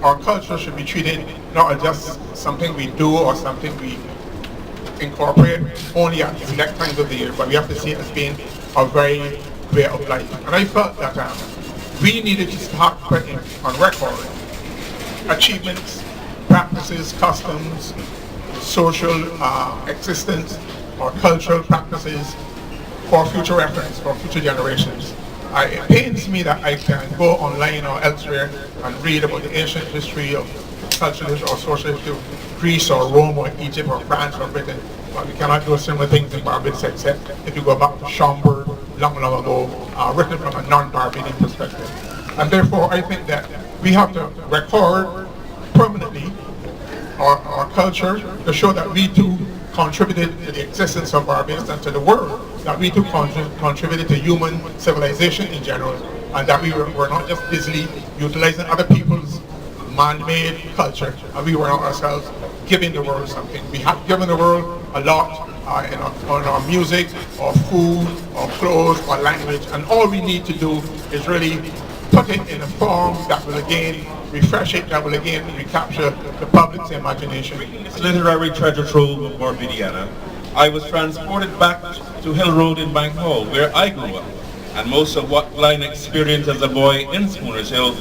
our culture should be treated not as just something we do or something we incorporate only at select times of the year, but we have to see it as being a very way of life. And I felt that we needed to start putting on record achievements, practices, customs, social existence, or cultural practices for future reference, for future generations. It pains me that I can go online or elsewhere and read about the ancient history of cultural or social history of Greece or Rome or Egypt or France or Britain, but we cannot do similar things in Barbados except if you go back to Schomburg long ago, written from a non-Barbadian perspective. And therefore I think that we have to record permanently our culture to show that we too contributed to the existence of Barbados and to the world, that we too contributed to human civilization in general, and that we were not just busily utilizing other people's man-made culture, and we were not ourselves giving the world something. We have given the world a lot on our music, or food, or clothes, or language, and all we need to do is really put it in a form that will again refresh it, that will again recapture the public's imagination. This literary treasure trove of Barbadiana, I was transported back to Hill Road in Bank Hall, where I grew up, and most of what Glyne experienced as a boy in Schooners Hill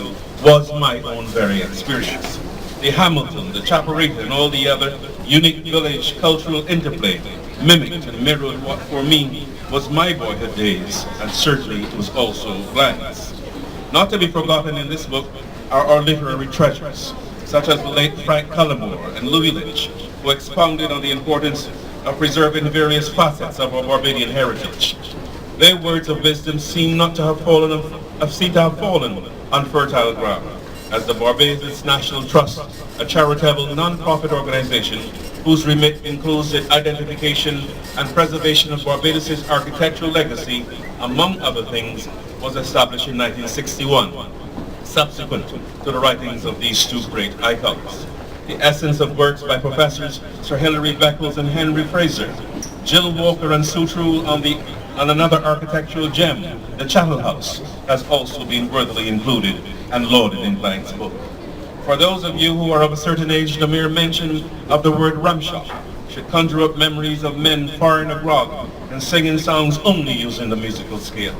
was my own very experience. The Hamilton, the Chaparita, and all the other unique village cultural interplay mimicked and mirrored what for me was my boyhood days, and certainly it was also Glyne's. Not to be forgotten in this book are our literary treasures, such as the late Frank Cullimore and Louis Lynch, who expounded on the importance of preserving various facets of our Barbadian heritage. Their words of wisdom seem to have fallen on fertile ground, as the Barbados National Trust, a charitable non-profit organization whose remit includes the identification and preservation of Barbados' architectural legacy, among other things, was established in 1961, subsequent to the writings of these two great icons. The essence of works by Professors Sir Hilary Beckles and Henry Fraser, Jill Walker and Sue True on another architectural gem, the Chattel House, has also been worthily included and lauded in Glyne's book. For those of you who are of a certain age, the mere mention of the word ramshop should conjure up memories of men firing a grog and singing songs only using the musical scale.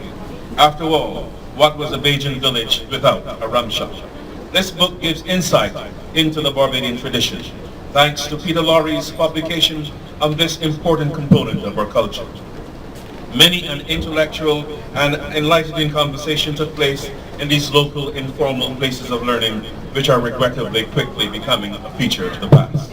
After all, what was a Bajan village without a ramshop? This book gives insight into the Barbadian tradition, thanks to Peter Lowry's publication of this important component of our culture. Many an intellectual and enlightening conversation took place in these local informal places of learning, which are regrettably quickly becoming a feature of the past.